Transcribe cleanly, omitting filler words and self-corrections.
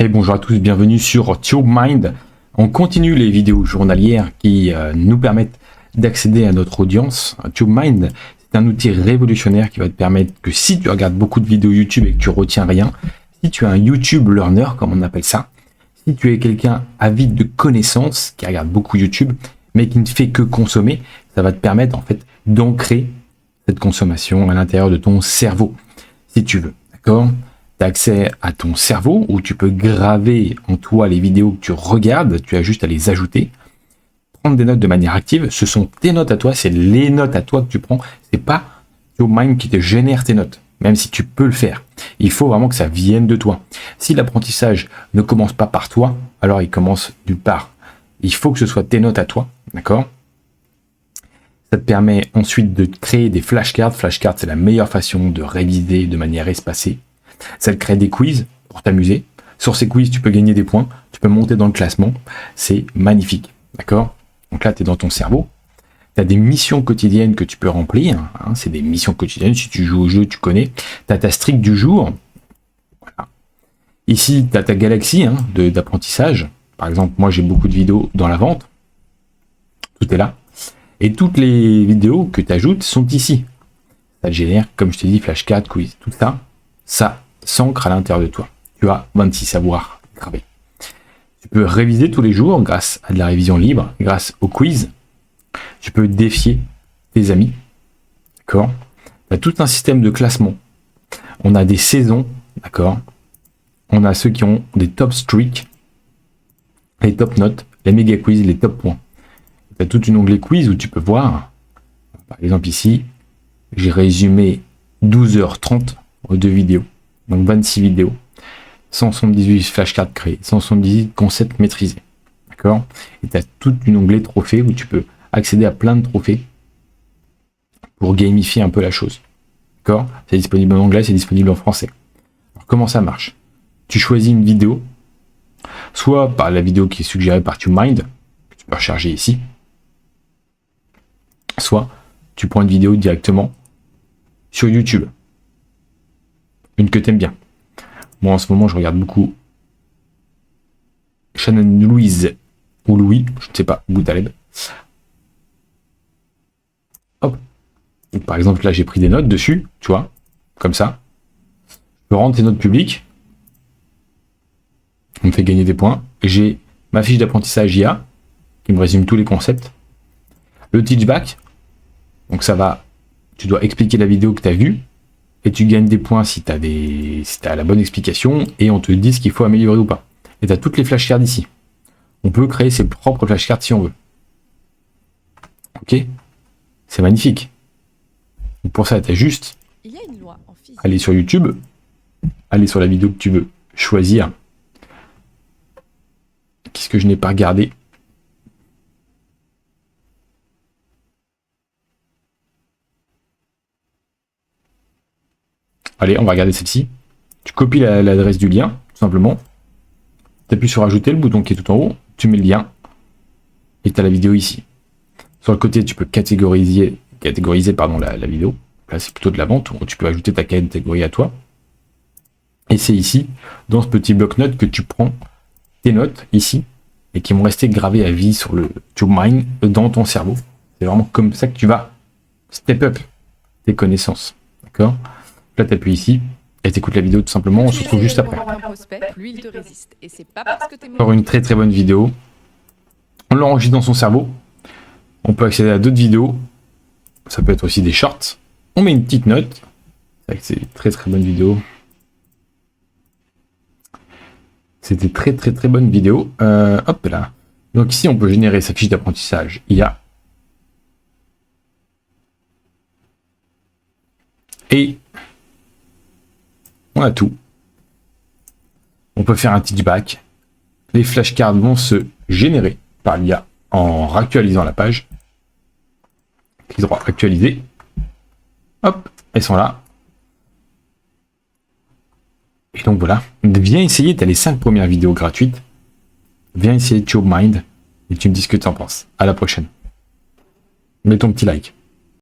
Et bonjour à tous, bienvenue sur TubeMind. On continue les vidéos journalières qui nous permettent d'accéder à notre audience. TubeMind, c'est un outil révolutionnaire qui va te permettre que si tu regardes beaucoup de vidéos YouTube et que tu retiens rien, si tu es un YouTube learner, comme on appelle ça, si tu es quelqu'un avide de connaissances, qui regarde beaucoup YouTube, mais qui ne fait que consommer, ça va te permettre en fait d'ancrer cette consommation à l'intérieur de ton cerveau, si tu veux, d'accord ? Tu as accès à ton cerveau où tu peux graver en toi les vidéos que tu regardes, tu as juste à les ajouter, prendre des notes de manière active, ce sont tes notes à toi, c'est les notes à toi que tu prends, c'est pas TubeMind qui te génère tes notes, même si tu peux le faire. Il faut vraiment que ça vienne de toi. Si l'apprentissage ne commence pas par toi, alors il commence nulle part. Il faut que ce soit tes notes à toi, d'accord ? Ça te permet ensuite de créer des flashcards. Flashcards, c'est la meilleure façon de réviser de manière espacée. Ça te crée des quiz pour t'amuser. Sur ces quiz, tu peux gagner des points, tu peux monter dans le classement. C'est magnifique, d'accord ? Donc là, tu es dans ton cerveau. Tu as des missions quotidiennes que tu peux remplir. Hein, c'est des missions quotidiennes. Si tu joues au jeu, tu connais. Tu as ta streak du jour. Voilà. Ici, tu as ta galaxie d'apprentissage. Par exemple, moi, j'ai beaucoup de vidéos dans la vente. Tout est là. Et toutes les vidéos que tu ajoutes sont ici. Ça te génère, comme je t'ai dit, flashcards, quiz, tout ça. Ça s'ancre à l'intérieur de toi. Tu as 26 savoirs gravés. Tu peux réviser tous les jours grâce à de la révision libre, grâce au quiz. Tu peux défier tes amis. D'accord ? Tu as tout un système de classement. On a des saisons. D'accord ? On a ceux qui ont des top streaks, les top notes, les méga quiz, les top points. Tu as tout un onglet quiz où tu peux voir. Par exemple ici, j'ai résumé 12h30 de vidéos. Donc 26 vidéos. 178 flashcards créés, 178 concepts maîtrisés. D'accord ? Et tu as tout un onglet trophées où tu peux accéder à plein de trophées pour gamifier un peu la chose. D'accord ? C'est disponible en anglais, c'est disponible en français. Alors comment ça marche ? Tu choisis une vidéo, soit par la vidéo qui est suggérée par TubeMind, que tu peux recharger ici, soit tu prends une vidéo directement sur YouTube. Une que tu aimes bien. Moi en ce moment je regarde beaucoup Shannon Louise ou Louis, je ne sais pas, Boutaleb. Hop. Donc, par exemple là j'ai pris des notes dessus, tu vois, comme ça. Je peux rendre tes notes publiques. On me fait gagner des points. J'ai ma fiche d'apprentissage IA qui me résume tous les concepts. Le teachback. Donc ça va, tu dois expliquer la vidéo que tu as vue. Et tu gagnes des points si tu as la bonne explication et on te dit ce qu'il faut améliorer ou pas. Et tu as toutes les flashcards ici. On peut créer ses propres flashcards si on veut. Ok ? C'est magnifique. Donc pour ça, tu as juste aller sur YouTube, aller sur la vidéo que tu veux, choisir. Qu'est-ce que je n'ai pas regardé ? Allez, on va regarder celle-ci. Tu copies l'adresse du lien, tout simplement. Tu appuies sur ajouter, le bouton qui est tout en haut. Tu mets le lien. Et tu as la vidéo ici. Sur le côté, tu peux catégoriser la vidéo. Là, c'est plutôt de la vente. Tu peux ajouter ta catégorie à toi. Et c'est ici, dans ce petit bloc-notes, que tu prends tes notes, ici, et qui vont rester gravées à vie sur le TubeMind, dans ton cerveau. C'est vraiment comme ça que tu vas step up tes connaissances. D'accord ? Là, tu appuies ici et tu écoutes la vidéo tout simplement. On se retrouve juste après. Encore une très très bonne vidéo. On l'enregistre dans son cerveau. On peut accéder à d'autres vidéos. Ça peut être aussi des shorts. On met une petite note. C'est une très très bonne vidéo. C'était très très très bonne vidéo. Hop là. Donc ici, on peut générer sa fiche d'apprentissage IA. Et on a tout. On peut faire un teachback. Les flashcards vont se générer par l'IA en réactualisant la page. Clic droit, actualiser. Hop, elles sont là. Et donc voilà. Viens essayer, tu as les 5 premières vidéos gratuites. Viens essayer TubeMind et tu me dis ce que tu en penses. À la prochaine. Mets ton petit like.